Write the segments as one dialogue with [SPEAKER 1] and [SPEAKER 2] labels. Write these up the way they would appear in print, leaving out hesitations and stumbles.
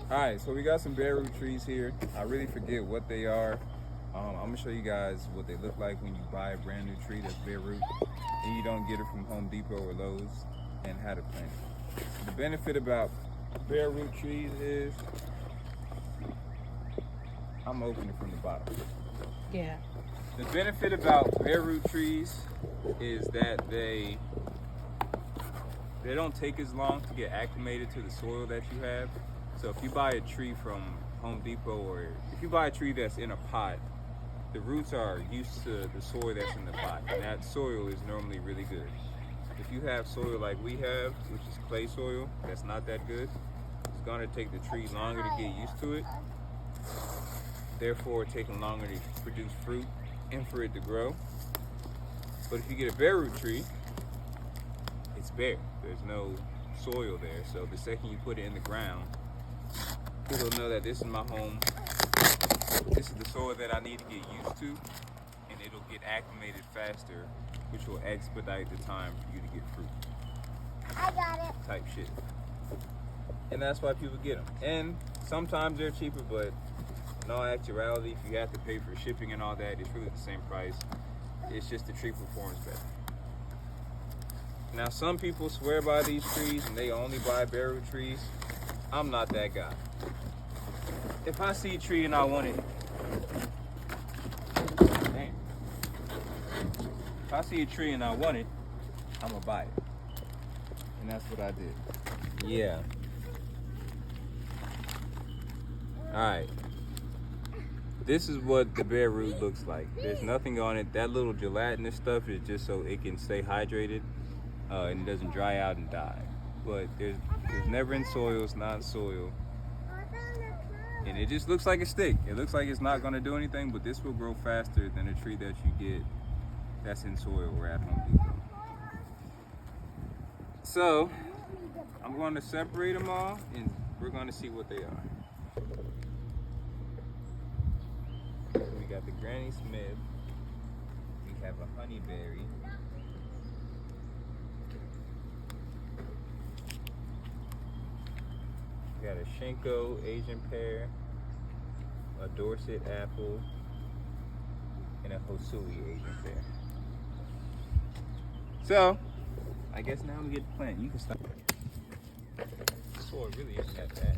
[SPEAKER 1] Alright, so we got some bare root trees here. I really forget what they are. I'm gonna show you guys what they look like when you buy a brand new tree that's bare root and you don't get it from Home Depot or Lowe's, and how to plant it. The benefit about bare root trees is, I'm opening from the bottom.
[SPEAKER 2] Yeah.
[SPEAKER 1] The benefit about bare root trees is that they don't take as long to get acclimated to the soil that you have. So if you buy a tree from Home Depot, or if you buy a tree that's in a pot, the roots are used to the soil that's in the pot, and that soil is normally really good. If you have soil like we have, which is clay soil, that's not that good, it's gonna take the tree longer to get used to it, therefore taking longer to produce fruit and for it to grow. But if you get a bare root tree, it's bare. There's no soil there, so the second you put it in the ground, it'll know that this is my home, this is the soil that I need to get used to, and it'll get acclimated faster, which will expedite the time for you to get fruit.
[SPEAKER 3] I got it.
[SPEAKER 1] Type shit. And that's why people get them. And sometimes they're cheaper, but in all actuality, if you have to pay for shipping and all that, it's really the same price. It's just the tree performs better. Now, some people swear by these trees and they only buy bare root trees. I'm not that guy. If I see a tree and I want it, damn. If I see a tree and I want it, I'm gonna buy it. And that's what I did. Yeah. Alright. This is what the bare root looks like. There's nothing on it. That little gelatinous stuff is just so it can stay hydrated and it doesn't dry out and die. But there's never in soil, it's not soil. And it just looks like a stick. It looks like it's not gonna do anything, but this will grow faster than a tree that you get that's in soil or at Home Depot. So, I'm going to separate them all and we're going to see what they are. We got the Granny Smith. We have a honeyberry. We got a Shinko Asian pear, a Dorset apple, and a Hosui Asian pear. So, I guess now we get to plant. You can stop. This soil really isn't that bad.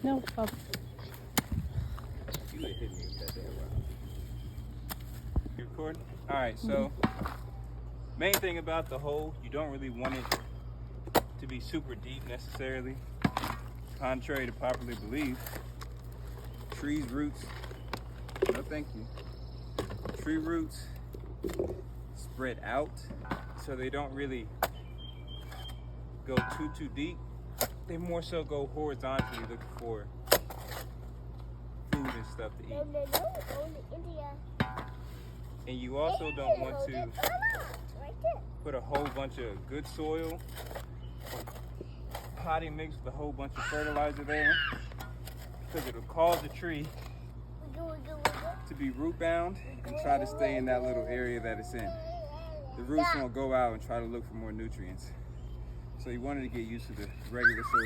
[SPEAKER 2] No problem.
[SPEAKER 1] You would hit me with that damn rock. You recording? Alright, so main thing about the hole, you don't really want it to be super deep necessarily. Contrary to popular belief, trees' roots, no thank you. Tree roots spread out, so they don't really go too deep. They more so go horizontally looking for food and stuff to eat.
[SPEAKER 3] No, only India.
[SPEAKER 1] And you also don't want to
[SPEAKER 3] Right there.
[SPEAKER 1] put a whole bunch of good soil, potting mix with a whole bunch of fertilizer there, because it'll cause the tree to be root bound and try to stay in that little area that it's in. The roots won't go out and try to look for more nutrients. So you wanted to get used to the regular soil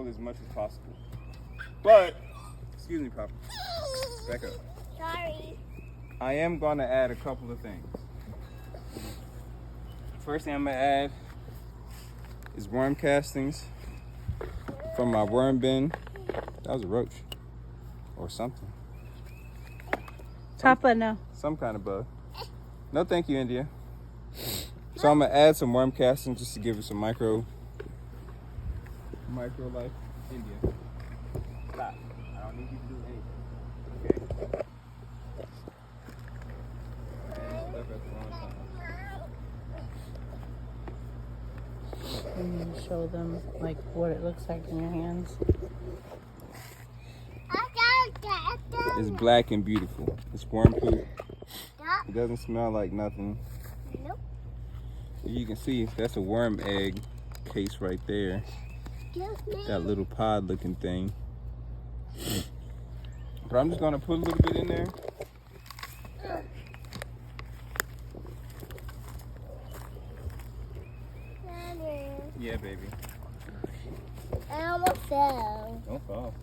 [SPEAKER 1] as much as possible. But, excuse me, Papa, back up.
[SPEAKER 3] Sorry.
[SPEAKER 1] I am gonna add a couple of things. First thing I'm gonna add is worm castings from my worm bin. That was a roach or something.
[SPEAKER 2] Papa, no.
[SPEAKER 1] Some kind of bug. No, thank you, India. So I'm gonna add some worm castings just to give it some micro life. India, stop. I don't need you to do anything. Okay. Stuff at the wrong time.
[SPEAKER 2] Can you show them like what it looks like in your hands?
[SPEAKER 1] It's black and beautiful. It's worm poop. It doesn't smell like nothing.
[SPEAKER 3] Nope.
[SPEAKER 1] You can see that's a worm egg case right there.
[SPEAKER 3] Excuse me.
[SPEAKER 1] That little pod looking thing. But I'm just gonna put a little bit in there.
[SPEAKER 3] Daddy,
[SPEAKER 1] Yeah, baby.
[SPEAKER 3] I almost fell.
[SPEAKER 1] Don't fall.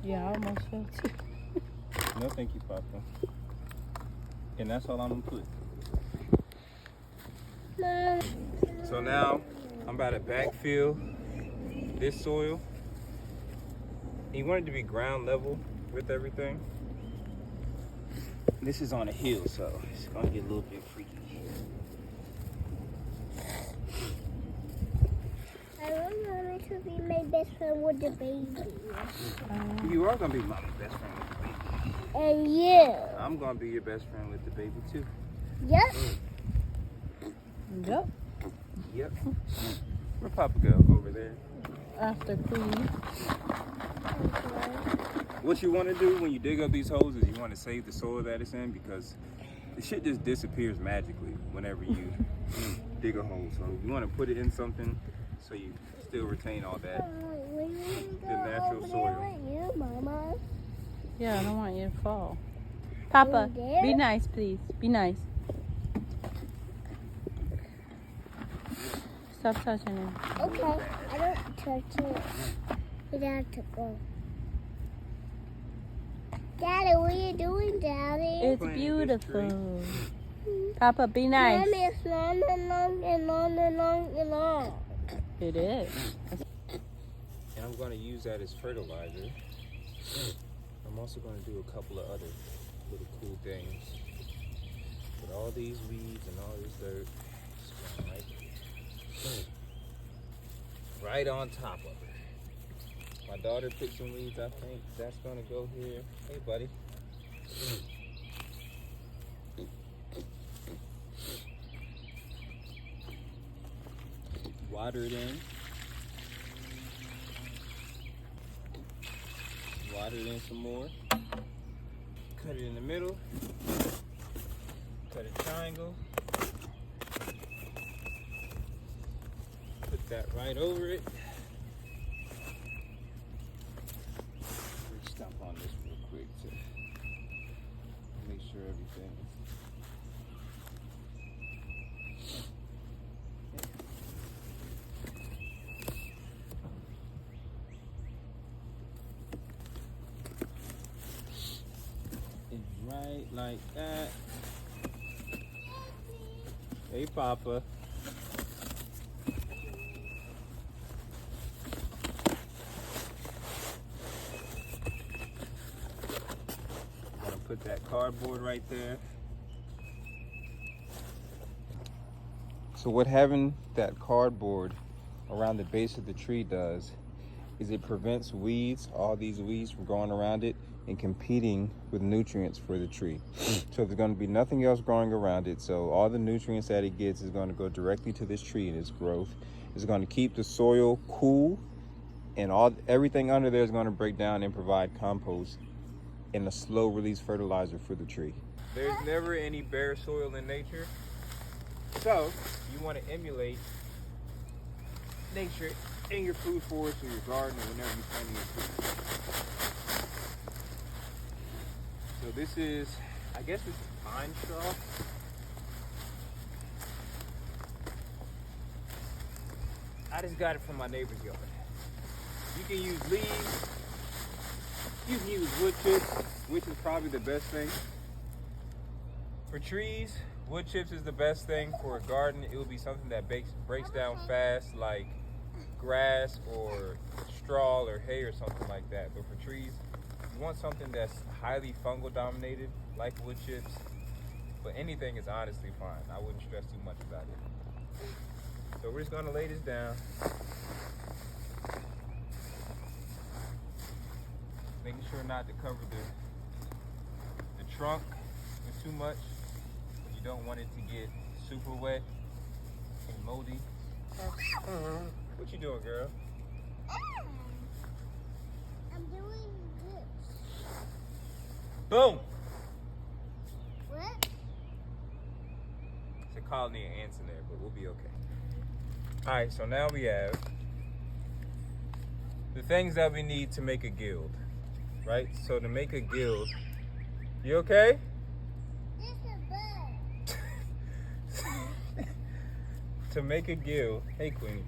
[SPEAKER 2] Yeah, I almost fell too.
[SPEAKER 1] No, thank you, Papa. And that's all I'm gonna put.
[SPEAKER 3] Mom.
[SPEAKER 1] So now I'm about to backfill this soil. You want it to be ground level with everything. This is on a hill, so it's gonna get a little bit freaky.
[SPEAKER 3] I want Mommy to be my best friend with the baby.
[SPEAKER 1] You are gonna be mommy's best friend with the baby.
[SPEAKER 3] And you.
[SPEAKER 1] I'm gonna be your best friend with the baby too.
[SPEAKER 3] Yep.
[SPEAKER 2] Yep.
[SPEAKER 1] Yep. Where Papa go? Over there.
[SPEAKER 2] After Queen.
[SPEAKER 1] What you want to do when you dig up these holes is you want to save the soil that it's in, because the shit just disappears magically whenever you dig a hole. So you want to put it in something so you still retain all that.
[SPEAKER 3] The
[SPEAKER 1] natural soil.
[SPEAKER 3] With you, Mama.
[SPEAKER 2] Yeah, I don't want you to fall. Papa,
[SPEAKER 3] there?
[SPEAKER 2] be nice, please. Be nice. Stop touching him.
[SPEAKER 3] Okay, I don't touch it. We have to go. Daddy, what are you doing, Daddy?
[SPEAKER 2] It's
[SPEAKER 1] Plant this
[SPEAKER 2] beautiful. Papa, be nice.
[SPEAKER 3] Mommy, it's long and long and long and long and long.
[SPEAKER 2] It is.
[SPEAKER 1] And I'm going to use that as fertilizer. I'm also going to do a couple of other little cool things. Put all these weeds and all this dirt just going right on top of it. My daughter picked some weeds, I think. That's going to go here. Hey, buddy. Water it in. Water it in some more. Cut it in the middle. Cut a triangle. Put that right over it. Let's stomp on this real quick to make sure everything. Right like that. Hey, Papa. I'm gonna put that cardboard right there. So what having that cardboard around the base of the tree does is it prevents weeds, all these weeds, from growing around it and competing with nutrients for the tree. So there's going to be nothing else growing around it. So all the nutrients that it gets is going to go directly to this tree and its growth. It's going to keep the soil cool, and everything under there is going to break down and provide compost and a slow release fertilizer for the tree. There's never any bare soil in nature. So you want to emulate nature in your food forest or your garden or whenever you're planting your food. So this is, I guess this is pine straw. I just got it from my neighbor's yard. You can use leaves, you can use wood chips, which is probably the best thing. For trees, wood chips is the best thing. For a garden, it would be something that breaks down fast, like grass or straw or hay or something like that. But for trees, you want something that's highly fungal dominated, like wood chips. But anything is honestly fine. I wouldn't stress too much about it. So we're just gonna lay this down. Making sure not to cover the trunk with too much. You don't want it to get super wet and moldy. What you doing, girl?
[SPEAKER 3] I'm doing this.
[SPEAKER 1] Boom!
[SPEAKER 3] What?
[SPEAKER 1] It's a colony of ants in there, but we'll be okay. All right, so now we have the things that we need to make a guild, right? So to make a guild, you okay?
[SPEAKER 3] This is a bird.
[SPEAKER 1] To make a guild, hey Queenie,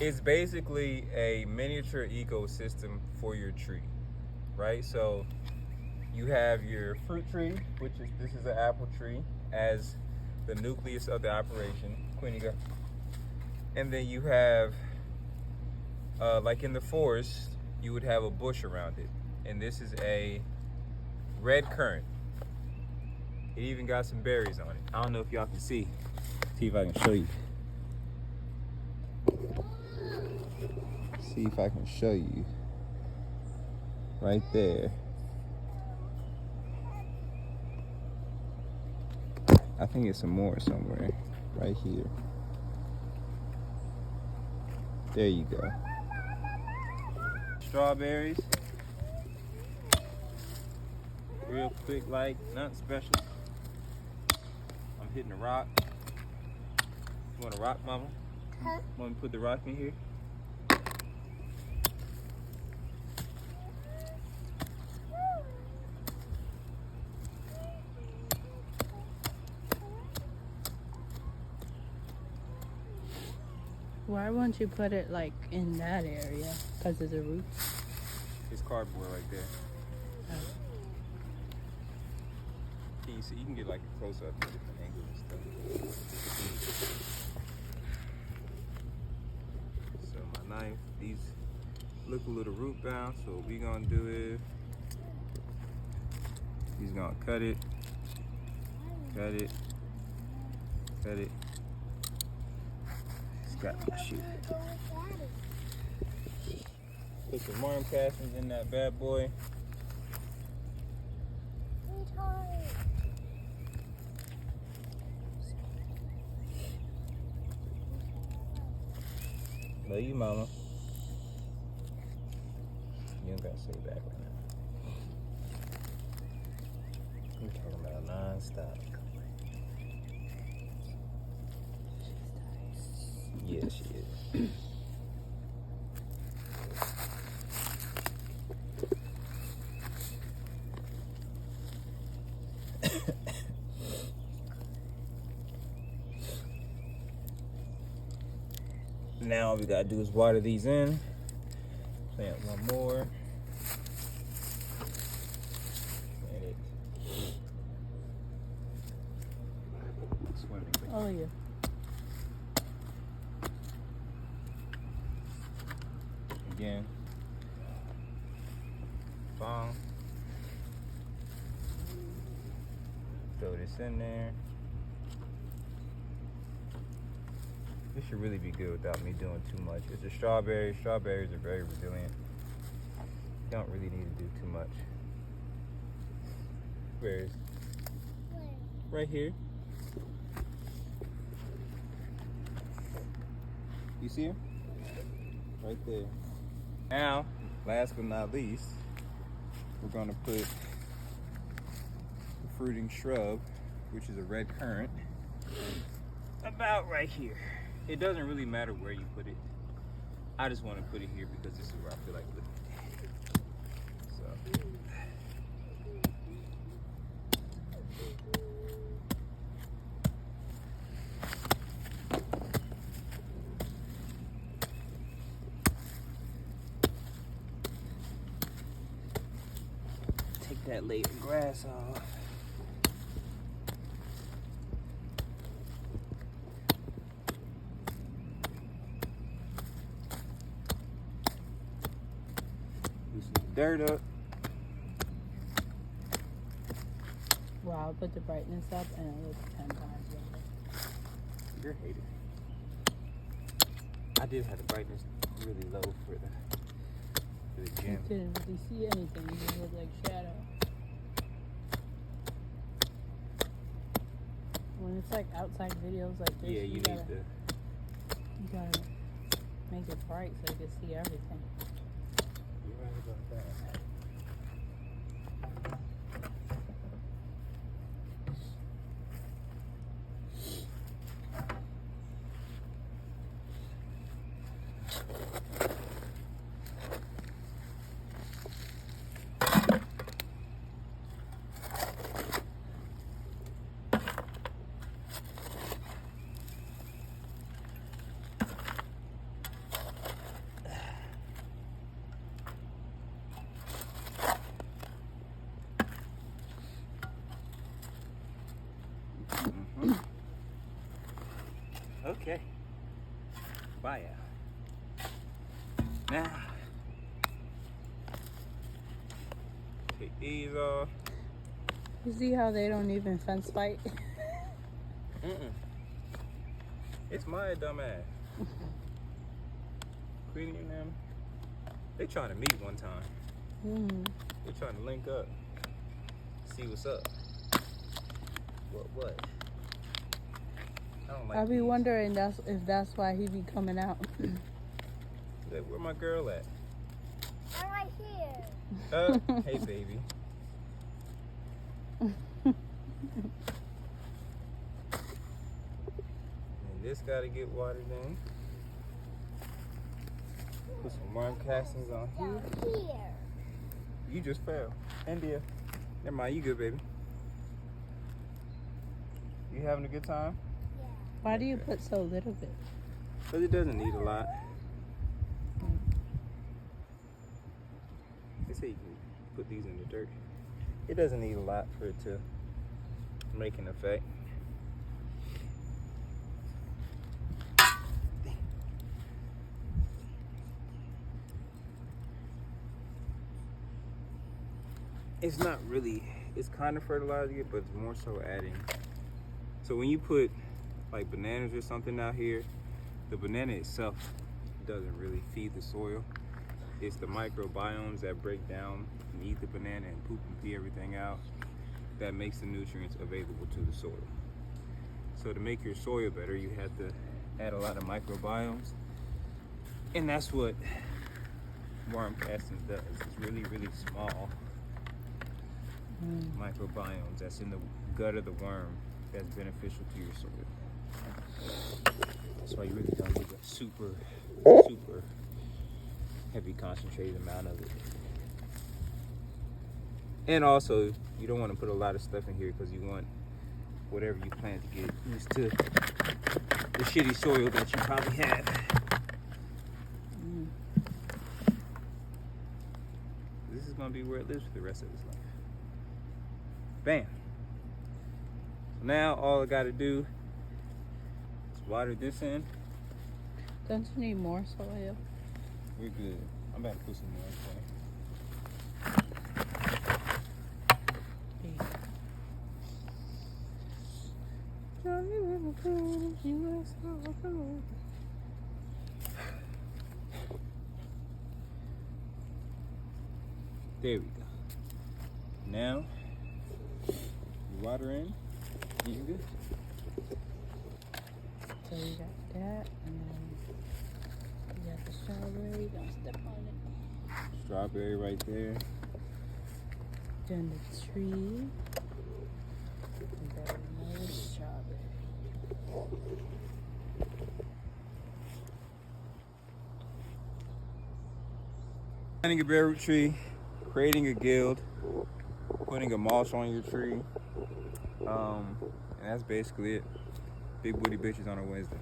[SPEAKER 1] it's basically a miniature ecosystem for your tree, right? So you have your fruit tree, this is an apple tree, as the nucleus of the operation. Queenie, go. And then you have, like in the forest, you would have a bush around it. And this is a red currant. It even got some berries on it. I don't know if y'all can see. See if I can show you. See if I can show you. Right there. I think it's some more somewhere. Right here. There you go. Strawberries. Real quick, like, nothing special. I'm hitting a rock. You want a rock, Mama?
[SPEAKER 3] Huh?
[SPEAKER 1] Want me to put the rock in here?
[SPEAKER 2] Why won't you put it like in that area? Because of the roof?
[SPEAKER 1] It's cardboard right there.
[SPEAKER 2] Oh.
[SPEAKER 1] Can you see? You can get like a close up at different angles and stuff. So my knife, these look a little root bound. So what we gonna do is he's gonna cut it, cut it, cut it. It's got my shoe. Put some worm castings in that bad boy. Love you, Mama. You don't gotta say back right now. We're talking about non-stop. Yeah, she is. Now all we gotta do is water these in. Plant one more. Plant it. Swimming.
[SPEAKER 2] Oh, yeah.
[SPEAKER 1] Again. Bong. Throw this in there. This should really be good without me doing too much. It's a strawberry. Strawberries are very resilient. You don't really need to do too much. Where's? Right here. You see him? Right there. Now, last but not least, we're gonna put the fruiting shrub, which is a red currant, about right here. It doesn't really matter where you put it. I just want to put it here because this is where I feel like living. So. Take that later grass off. Dirt up.
[SPEAKER 2] Wow, I put the brightness up and it looks 10 times better.
[SPEAKER 1] You're hating. I did have the brightness really low for the
[SPEAKER 2] You
[SPEAKER 1] gym.
[SPEAKER 2] didn't really see anything, you just looked like shadow. When it's like outside videos like this,
[SPEAKER 1] Yeah, you need
[SPEAKER 2] gotta,
[SPEAKER 1] to.
[SPEAKER 2] you gotta make it bright so you can see everything.
[SPEAKER 1] You're right about that. Okay. Bye. Now, take these off.
[SPEAKER 2] You see how they don't even fence fight?
[SPEAKER 1] It's my dumb ass. Queenie and them, they trying to meet one time. They trying to link up, see what's up. What? I don't like
[SPEAKER 2] I be
[SPEAKER 1] these.
[SPEAKER 2] wondering if that's why he be coming out.
[SPEAKER 1] Where my girl at?
[SPEAKER 3] I'm right here.
[SPEAKER 1] Hey baby. And this gotta get watered in. Put some worm castings on here.
[SPEAKER 3] Down here.
[SPEAKER 1] You just fell. India. Never mind, you good, baby. You having a good time?
[SPEAKER 3] Yeah.
[SPEAKER 2] Why do you put so little bit?
[SPEAKER 1] Because it doesn't need a lot. They say you can put these in the dirt. It doesn't need a lot for it to make an effect. It's not really, it's kind of fertilizing it, but it's more so adding. So when you put like bananas or something out here, the banana itself doesn't really feed the soil. It's the microbiomes that break down and eat the banana and poop and pee everything out that makes the nutrients available to the soil. So to make your soil better, you have to add a lot of microbiomes. And that's what worm castings does. It's really, really small microbiomes that's in the gut of the worm that's beneficial to your soil. That's why you really don't need a super heavy concentrated amount of it. And also, you don't want to put a lot of stuff in here because you want whatever you plant to get used to the shitty soil that you probably have. This is going to be where it lives for the rest of its life. Bam. So now all I got to do is water this in.
[SPEAKER 2] Don't you need more soil?
[SPEAKER 1] We're good. I'm about to put some more in. There we go. Now, you water in. You good?
[SPEAKER 2] So you got that, and then you got the strawberry. Don't step on it.
[SPEAKER 1] Strawberry right there.
[SPEAKER 2] Then the tree. And then another strawberry.
[SPEAKER 1] Planting a bare root tree, creating a guild, putting a mulch on your tree, and that's basically it. Big booty bitches on a Wednesday.